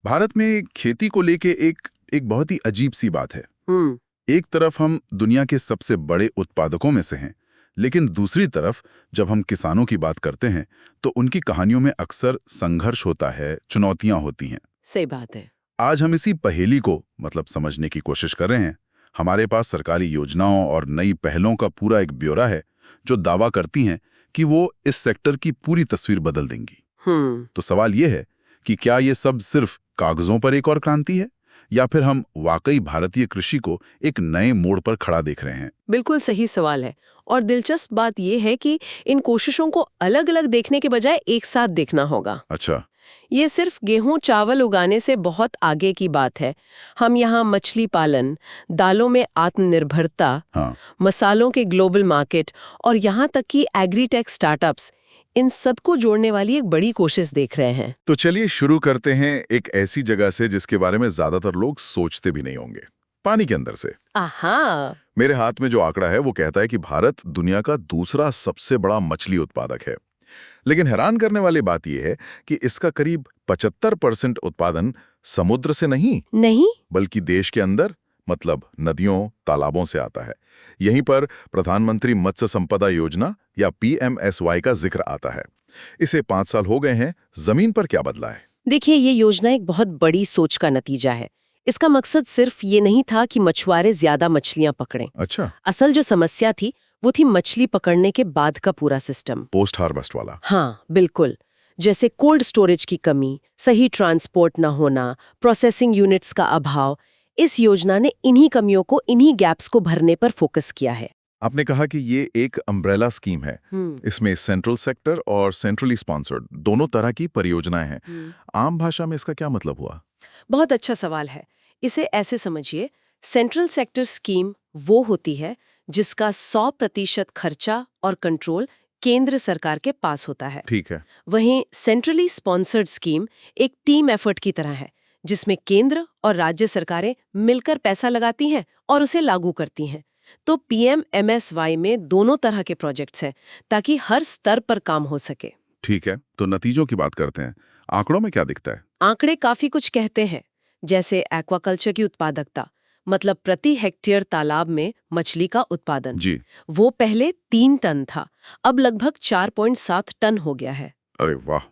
भारत में खेती को लेके एक एक बहुत ही अजीब सी बात है। हम्म। एक तरफ हम दुनिया के सबसे बड़े उत्पादकों में से हैं, लेकिन दूसरी तरफ जब हम किसानों की बात करते हैं तो उनकी कहानियों में अक्सर संघर्ष होता है, चुनौतियां होती हैं। सही बात है। आज हम इसी पहेली को समझने की कोशिश कर रहे हैं। हमारे पास सरकारी योजनाओं और नई पहलों का पूरा एक ब्यौरा है जो दावा करती हैं कि वो इस सेक्टर की पूरी तस्वीर बदल देंगी। तो सवाल ये है कि क्या ये सब सिर्फ कागजों पर एक और क्रांति है, या फिर हम वाकई भारतीय कृषि को एक नए मोड़ पर खड़ा देख रहे हैं? बिल्कुल सही सवाल है। और दिलचस्प बात यह है कि इन कोशिशों को अलग अलग देखने के बजाय एक साथ देखना होगा। अच्छा। ये सिर्फ गेहूं चावल उगाने से बहुत आगे की बात है। हम यहाँ मछली पालन, दालों में आत्मनिर्भरता, हाँ। मसालों के ग्लोबल मार्केट और यहाँ तक कि एग्रीटेक स्टार्टअप्स, इन सबको जोड़ने वाली एक बड़ी कोशिश देख रहे हैं। तो चलिए शुरू करते हैं एक ऐसी जगह से जिसके बारे में ज्यादातर लोग सोचते भी नहीं होंगे, पानी के अंदर से। आहा। मेरे हाथ में जो आंकड़ा है वो कहता है कि भारत दुनिया का दूसरा सबसे बड़ा मछली उत्पादक है। लेकिन हैरान करने वाली बात यह है कि इसका करीब 75% उत्पादन समुद्र से नहीं बल्कि देश के अंदर, मतलब नदियों तालाबों से आता है। यहीं पर प्रधानमंत्री मत्स्य संपदा योजना या PMSY का जिक्र आता है। इसे 5 साल हो गए हैं, जमीन पर क्या बदला है? देखिए, ये योजना एक बहुत बड़ी सोच का नतीजा है। इसका मकसद सिर्फ ये नहीं था कि मछुआरे ज्यादा मछलियां पकड़ें। अच्छा। असल जो समस्या थी वो थी मछली पकड़ने के बाद का पूरा सिस्टम, पोस्ट हार्वेस्ट वाला। हाँ बिल्कुल। जैसे कोल्ड स्टोरेज की कमी, सही ट्रांसपोर्ट न होना, प्रोसेसिंग यूनिट्स का अभाव। इस योजना ने इन्हीं कमियों को, इन्हीं गैप्स को भरने पर फोकस किया है। आपने कहा कि ये एक अम्ब्रेला स्कीम है। इसमें सेंट्रल सेक्टर और सेंट्रली स्पॉन्सर्ड दोनों तरह की परियोजनाएं हैं। आम भाषा में इसका क्या मतलब हुआ? बहुत अच्छा सवाल है। इसे ऐसे समझिए, सेंट्रल सेक्टर स्कीम वो होती है जिसका 100% खर्चा और कंट्रोल केंद्र सरकार के पास होता है। ठीक है। वहीं सेंट्रली स्पॉन्सर्ड स्कीम एक टीम एफर्ट की तरह है, जिसमें केंद्र और राज्य सरकारें मिलकर पैसा लगाती हैं और उसे लागू करती हैं। तो PMMSY में दोनों तरह के प्रोजेक्ट्स हैं ताकि हर स्तर पर काम हो सके। ठीक है, तो नतीजों की बात करते हैं। आंकड़ों में क्या दिखता है? आंकड़े काफी कुछ कहते हैं। जैसे एक्वाकल्चर की उत्पादकता, मतलब प्रति हेक्टेयर तालाब में मछली का उत्पादन जी। वो पहले 3 टन था, अब लगभग 4.7 टन हो गया है। अरे वाह!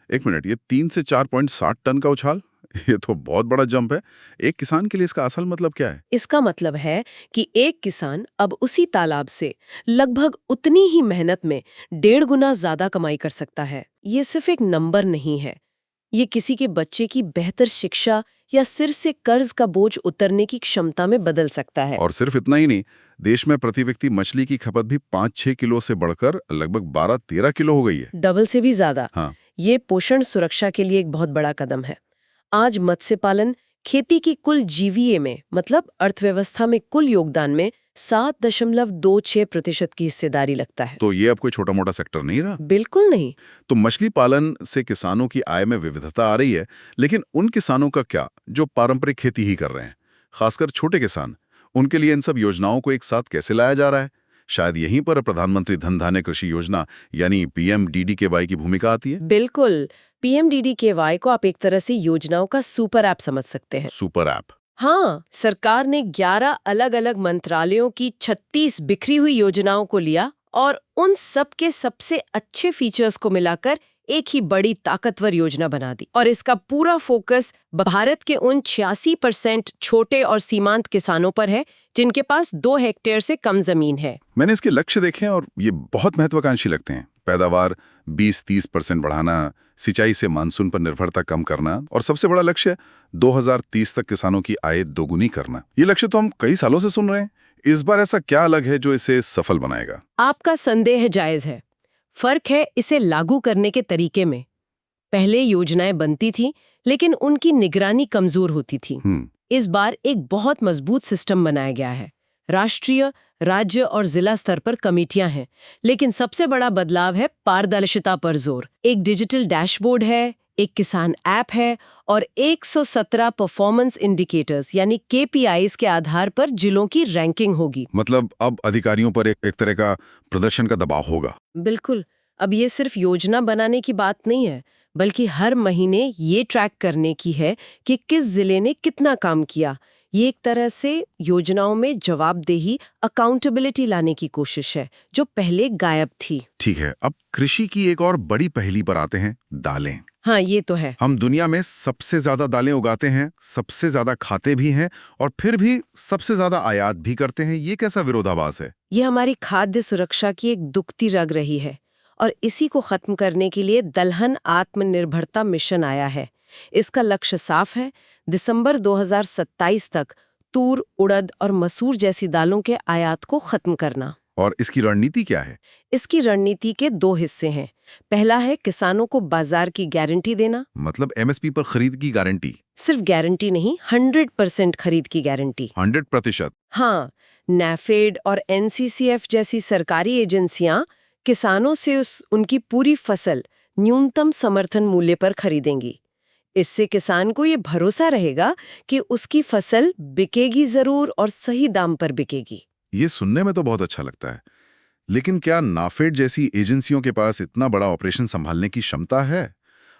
एक मिनट, ये 3 से 4.7 टन का उछाल, ये तो बहुत बड़ा जंप है। एक किसान के लिए इसका असल मतलब क्या है? इसका मतलब है कि एक किसान अब उसी तालाब से लगभग उतनी ही मेहनत में 1.5 गुना ज्यादा कमाई कर सकता है। ये सिर्फ एक नंबर नहीं है, ये किसी के बच्चे की बेहतर शिक्षा या सिर से कर्ज का बोझ उतरने की क्षमता में बदल सकता है। और सिर्फ इतना ही नहीं, देश में प्रति व्यक्ति मछली की खपत भी 5-6 किलो से बढ़कर लगभग 12-13 किलो हो गई है। डबल से भी ज्यादा। हाँ। ये पोषण सुरक्षा के लिए एक बहुत बड़ा कदम है। आज मत्स्य पालन खेती की कुल जीवीए में, मतलब अर्थव्यवस्था में कुल योगदान में 7.26% की हिस्सेदारी लगता है। तो ये अब कोई छोटा मोटा सेक्टर नहीं रहा। बिल्कुल नहीं। तो मछली पालन से किसानों की आय में विविधता आ रही है, लेकिन उन किसानों का क्या जो पारंपरिक खेती ही कर रहे हैं, खासकर छोटे किसान? उनके लिए इन सब योजनाओं को एक साथ कैसे लाया जा रहा है? शायद यहीं पर प्रधानमंत्री धन धान्य कृषि योजना यानी PMDDKY की भूमिका आती है। बिल्कुल। PMDDKY को आप एक तरह से योजनाओं का सुपर ऐप समझ सकते हैं। Super app? हाँ, सरकार ने 11 अलग अलग मंत्रालयों की 36 बिखरी हुई योजनाओं को लिया और उन सब के सबसे अच्छे फीचर्स को मिलाकर एक ही बड़ी ताकतवर योजना बना दी। और इसका पूरा फोकस भारत के उन 86% छोटे और सीमांत किसानों पर है जिनके पास 2 हेक्टेयर से कम जमीन है। मैंने इसके लक्ष्य देखे और ये बहुत महत्वाकांक्षी लगते हैं। पैदावार 20-30% बढ़ाना, सिंचाई से मानसून पर निर्भरता कम करना, और सबसे बड़ा लक्ष्य 2030 तक किसानों की आय दोगुनी करना। ये लक्ष्य तो हम कई सालों से सुन रहे हैं। इस बार ऐसा क्या अलग है जो इसे सफल बनाएगा? आपका संदेह जायज है। फर्क है इसे लागू करने के तरीके में। पहले योजनाएं बनती थी लेकिन उनकी निगरानी कमजोर होती थी। इस बार एक बहुत मजबूत सिस्टम बनाया गया है। राष्ट्रीय, राज्य और जिला स्तर पर कमेटियां हैं, लेकिन सबसे बड़ा बदलाव है पारदर्शिता पर जोर। एक डिजिटल डैशबोर्ड है, एक किसान ऐप है और 117 परफॉर्मेंस इंडिकेटर्स यानी KPIs के आधार पर जिलों की रैंकिंग होगी। मतलब अब अधिकारियों पर एक तरह का प्रदर्शन का दबाव होगा। बिल्कुल। अब ये सिर्फ योजना बनाने की बात नहीं है, बल्कि हर महीने ये ट्रैक करने की है कि किस जिले ने कितना काम किया। ये एक तरह से योजनाओं में जवाबदेही, अकाउंटेबिलिटी लाने की कोशिश है, जो पहले गायब थी। ठीक है, अब कृषि की एक और बड़ी पहेली पर आते हैं, दालें। हाँ, ये तो है। हम दुनिया में सबसे ज्यादा दालें उगाते हैं, सबसे ज्यादा खाते भी हैं और फिर भी सबसे ज्यादा आयात भी करते हैं। ये कैसा विरोधाभास है? ये हमारी खाद्य सुरक्षा की एक दुखती रग रही है और इसी को खत्म करने के लिए दलहन आत्मनिर्भरता मिशन आया है। इसका लक्ष्य साफ है, दिसंबर 2027 तक तूर, उड़द और मसूर जैसी दालों के आयात को खत्म करना। और इसकी रणनीति क्या है? इसकी रणनीति के 2 हिस्से हैं। पहला है किसानों को बाजार की गारंटी देना। मतलब एमएसपी पर खरीद की गारंटी? सिर्फ गारंटी नहीं, 100% खरीद की गारंटी। 100%? हाँ, नैफेड और एनसीसीएफ जैसी सरकारी एजेंसियां किसानों से उनकी पूरी फसल न्यूनतम समर्थन मूल्य पर खरीदेंगी। इससे किसान को ये भरोसा रहेगा कि उसकी फसल बिकेगी जरूर और सही दाम पर बिकेगी। ये सुनने में तो बहुत अच्छा लगता है, लेकिन क्या नाफेड जैसी एजेंसियों के पास इतना बड़ा ऑपरेशन संभालने की क्षमता है?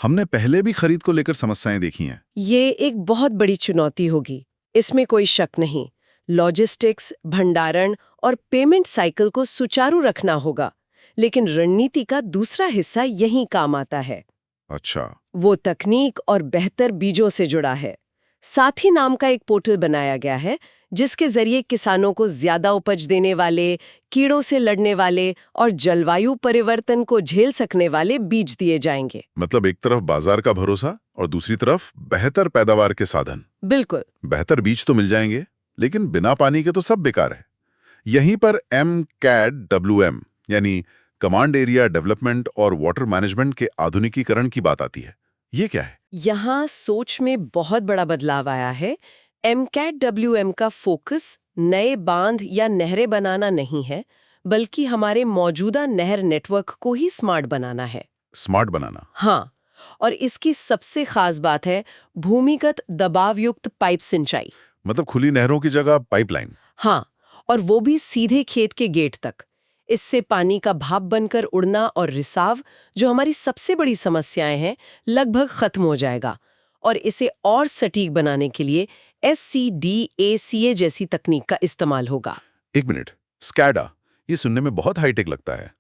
हमने पहले भी खरीद को लेकर समस्याएं देखी हैं। ये एक बहुत बड़ी चुनौती होगी, इसमें कोई शक नहीं। लॉजिस्टिक्स, भंडारण और पेमेंट साइकिल को सुचारू रखना होगा, लेकिन रणनीति का दूसरा हिस्सा यहीं काम आता है। अच्छा। वो तकनीक और बेहतर बीजों से जुड़ा है। साथी नाम का एक पोर्टल बनाया गया है, जिसके जरिए किसानों को ज्यादा उपज देने वाले, कीड़ों से लड़ने वाले और जलवायु परिवर्तन को झेल सकने वाले बीज दिए जाएंगे। मतलब एक तरफ बाजार का भरोसा और दूसरी तरफ बेहतर पैदावार के साधन। बिल्कुल। बेहतर बीज तो मिल जाएंगे, लेकिन बिना पानी के तो सब बेकार है। यहीं पर MCADWM यानी कमांड एरिया डेवलपमेंट और वाटर मैनेजमेंट के आधुनिकीकरण की बात आती है। ये क्या है? यहाँ सोच में बहुत बड़ा बदलाव आया है। MCADWM का फोकस नए बांध या नहरें बनाना नहीं है, बल्कि हमारे मौजूदा नहर नेटवर्क को ही स्मार्ट बनाना है। स्मार्ट बनाना? हाँ, और इसकी सबसे खास बात है भूमिगत दबावयुक्त पाइप सिंचाई। मतलब खुली नहरों की जगह पाइपलाइन? हाँ, और वो भी सीधे खेत के गेट तक। इससे पानी का भाप बनकर उड़ना और रिसाव, जो हमारी सबसे बड़ी समस्याएं हैं, लगभग खत्म हो जाएगा। और इसे और सटीक बनाने के लिए SCDACA जैसी तकनीक का इस्तेमाल होगा। एक मिनट, स्कैडा, ये सुनने में बहुत हाईटेक लगता है।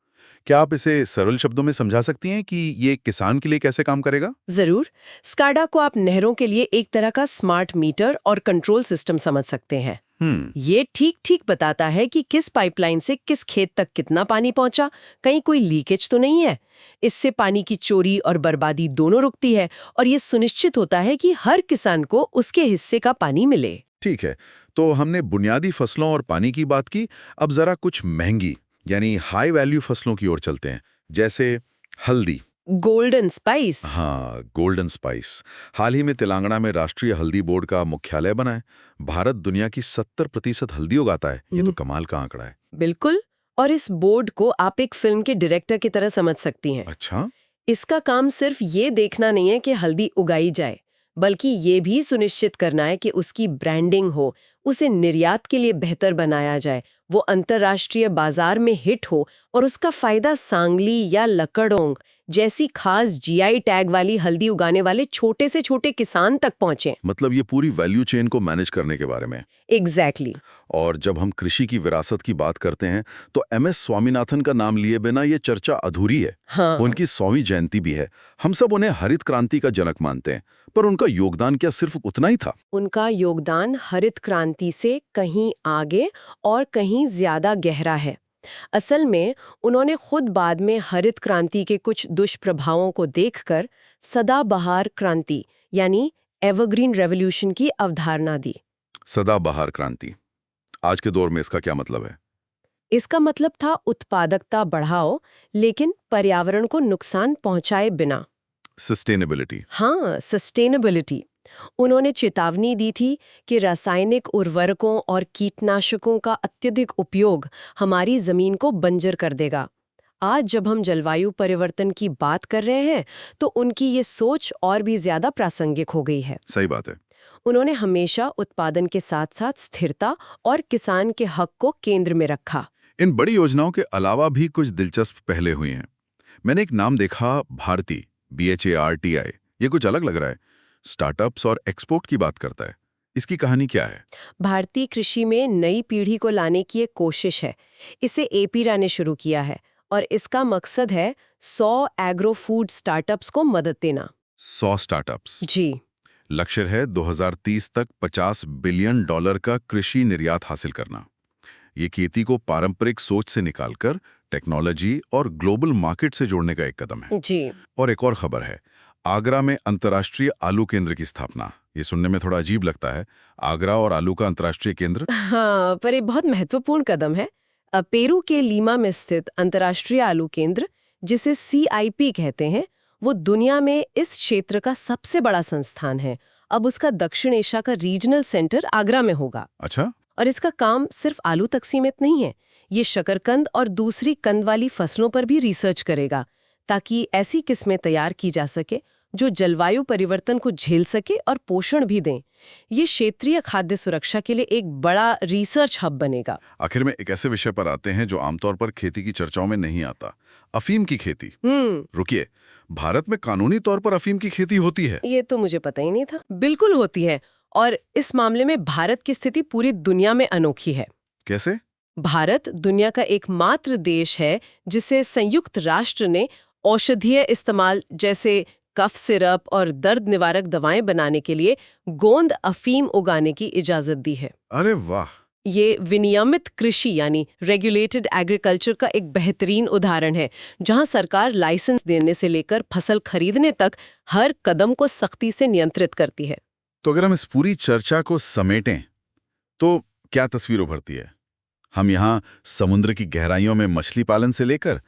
क्या आप इसे सरल शब्दों में समझा सकती हैं कि ये किसान के लिए कैसे काम करेगा? जरूर। स्काडा को आप नहरों के लिए एक तरह का स्मार्ट मीटर और कंट्रोल सिस्टम समझ सकते हैं। ये ठीक बताता है कि किस पाइपलाइन से किस खेत तक कितना पानी पहुंचा, कहीं कोई लीकेज तो नहीं है। इससे पानी की चोरी और बर्बादी दोनों रुकती है और ये सुनिश्चित होता है कि हर किसान को उसके हिस्से का पानी मिले। ठीक है, तो हमने बुनियादी फसलों और पानी की बात की। अब जरा कुछ महंगी यानी हाई वैल्यू फसलों की ओर चलते हैं, जैसे हल्दी। Golden spice. हाँ, गोल्डन स्पाइस। हाल ही में तेलंगाना में राष्ट्रीय हल्दी बोर्ड का मुख्यालय बना है। भारत दुनिया की 70% हल्दी उगाता है। ये तो कमाल का आंकड़ा है। बिल्कुल। और इस बोर्ड को आप एक फिल्म के डायरेक्टर की तरह समझ सकती हैं। अच्छा। इसका काम सिर्फ ये देखना नहीं है कि हल्दी उगाई जाए, बल्कि ये भी सुनिश्चित करना है कि उसकी ब्रांडिंग हो, उसे निर्यात के लिए बेहतर बनाया जाए, वो अंतर्राष्ट्रीय बाजार में हिट हो और उसका फायदा सांगली या लकड़ोंग जैसी खास GI टैग वाली हल्दी उगाने वाले छोटे से छोटे किसान तक पहुंचे। मतलब ये पूरी वैल्यू चेन को मैनेज करने के बारे में। एग्जैक्टली। और जब हम कृषि की विरासत की बात करते हैं तो MS स्वामीनाथन का नाम लिए बिना ये चर्चा अधूरी है। हाँ। उनकी 100वीं जयंती भी है। हम सब उन्हें हरित क्रांति का जनक मानते हैं, पर उनका योगदान क्या सिर्फ उतना ही था? उनका योगदान हरित क्रांति से कहीं आगे और कहीं ज्यादा गहरा है। असल में उन्होंने खुद बाद में हरित क्रांति के कुछ दुष्प्रभावों को देखकर सदाबहार क्रांति यानी एवरग्रीन रेवोल्यूशन की अवधारणा दी। सदाबहार क्रांति, आज के दौर में इसका क्या मतलब है? इसका मतलब था उत्पादकता बढ़ाओ, लेकिन पर्यावरण को नुकसान पहुंचाए बिना। सस्टेनेबिलिटी। हाँ, सस्टेनेबिलिटी। उन्होंने चेतावनी दी थी कि रासायनिक उर्वरकों और कीटनाशकों का अत्यधिक उपयोग हमारी जमीन को बंजर कर देगा। आज जब हम जलवायु परिवर्तन की बात कर रहे हैं, तो उनकी ये सोच और भी ज्यादा प्रासंगिक हो गई है। सही बात है। उन्होंने हमेशा उत्पादन के साथ साथ स्थिरता और किसान के हक को केंद्र में रखा। इन बड़ी योजनाओं के अलावा भी कुछ दिलचस्प पहले हुई हैं। मैंने एक नाम देखा, भारती, BHARTI, ये कुछ अलग लग रहा है। स्टार्टअप्स और एक्सपोर्ट की बात करता है। इसकी कहानी क्या है? भारतीय कृषि में नई पीढ़ी को लाने की एक कोशिश है। इसे एपीरा ने शुरू किया है और इसका मकसद है 100 एग्रो फूड स्टार्टअप्स को मदद देना। 100 स्टार्टअप्स। जी। लक्ष्य है 2030 तक $50 बिलियन का कृषि निर्यात हासिल करना। ये खेती को पारंपरिक सोच से निकालकर टेक्नोलॉजी और ग्लोबल मार्केट से जोड़ने का एक कदम है। जी। और एक और खबर है, आगरा में अंतर्राष्ट्रीय आलू केंद्र की स्थापना। ये सुनने में थोड़ा अजीब लगता है, आगरा और आलू का अंतर्राष्ट्रीय केंद्र। हाँ, पर ये बहुत महत्वपूर्ण कदम है। पेरू के लीमा में स्थित अंतर्राष्ट्रीय आलू केंद्र, जिसे CIP कहते हैं, वो दुनिया में इस क्षेत्र का सबसे बड़ा संस्थान है। अब उसका दक्षिण एशिया का रीजनल सेंटर आगरा में होगा। अच्छा। और इसका काम सिर्फ आलू तक सीमित नहीं है। ये शकरकंद और दूसरी कंद वाली फसलों पर भी रिसर्च करेगा, ताकि ऐसी किस्में तैयार की जा सके जो जलवायु परिवर्तन को झेल सके और पोषण भी दें। ये क्षेत्रीय खाद्य सुरक्षा के लिए एक बड़ा रिसर्च हब बनेगा। आखिर में एक ऐसे विषय पर आते हैं जो आमतौर पर खेती की चर्चाओं में नहीं आता, अफीम की खेती। रुकिए, भारत में कानूनी तौर पर अफीम की खेती होती है? ये तो मुझे पता ही नहीं था। बिल्कुल होती है, और इस मामले में भारत की स्थिति पूरी दुनिया में अनोखी है। कैसे? भारत दुनिया का एकमात्र देश है जिसे संयुक्त राष्ट्र ने औषधीय इस्तेमाल जैसे कफ सिरप और दर्द निवारक दवाएं बनाने के लिए गोंद अफीम उगाने की इजाजत दी है। अरे वाह! ये विनियमित कृषि यानी रेगुलेटेड एग्रीकल्चर का एक बेहतरीन उदाहरण है, जहां सरकार लाइसेंस देने से लेकर फसल खरीदने तक हर कदम को सख्ती से नियंत्रित करती है। तो अगर हम इस पूरी चर्चा को समेटें, तो क्या तस्वीर उभरती है? हम यहाँ समुद्र की गहराइयों में मछली पालन से लेकर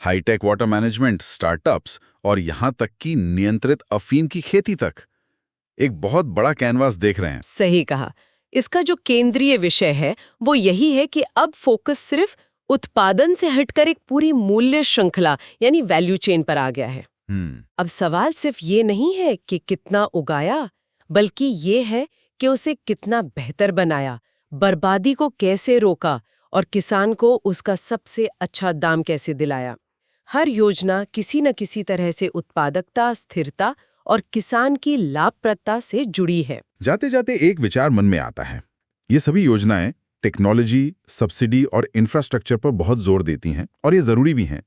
हाईटेक वाटर मैनेजमेंट, स्टार्टअप्स और यहाँ तक कि नियंत्रित अफीम की खेती तक एक बहुत बड़ा कैनवास देख रहे हैं। सही कहा। इसका जो केंद्रीय विषय है वो यही है कि अब फोकस सिर्फ उत्पादन से हटकर एक पूरी मूल्य श्रृंखला यानी वैल्यू चेन पर आ गया है। अब सवाल सिर्फ ये नहीं है कि कितना उगाया, बल्कि ये है कि उसे कितना बेहतर बनाया, बर्बादी को कैसे रोका और किसान को उसका सबसे अच्छा दाम कैसे दिलाया। हर योजना किसी न किसी तरह से उत्पादकता, स्थिरता और किसान की लाभप्रदता से जुड़ी है। जाते जाते एक विचार मन में आता है, ये सभी योजनाएं टेक्नोलॉजी, सब्सिडी और इंफ्रास्ट्रक्चर पर बहुत जोर देती हैं और ये जरूरी भी हैं।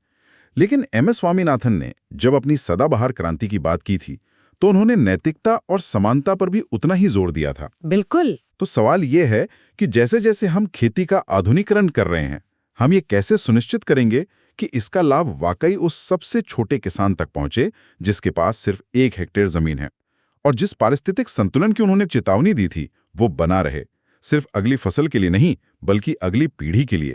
लेकिन MS स्वामीनाथन ने जब अपनी सदाबहार क्रांति की बात की थी, तो उन्होंने नैतिकता और समानता पर भी उतना ही जोर दिया था। बिल्कुल। तो सवाल ये है कि जैसे जैसे हम खेती का आधुनिकीकरण कर रहे हैं, हम ये कैसे सुनिश्चित करेंगे कि इसका लाभ वाकई उस सबसे छोटे किसान तक पहुंचे जिसके पास सिर्फ 1 हेक्टेयर जमीन है, और जिस पारिस्थितिक संतुलन की उन्होंने चेतावनी दी थी वो बना रहे, सिर्फ अगली फसल के लिए नहीं बल्कि अगली पीढ़ी के लिए।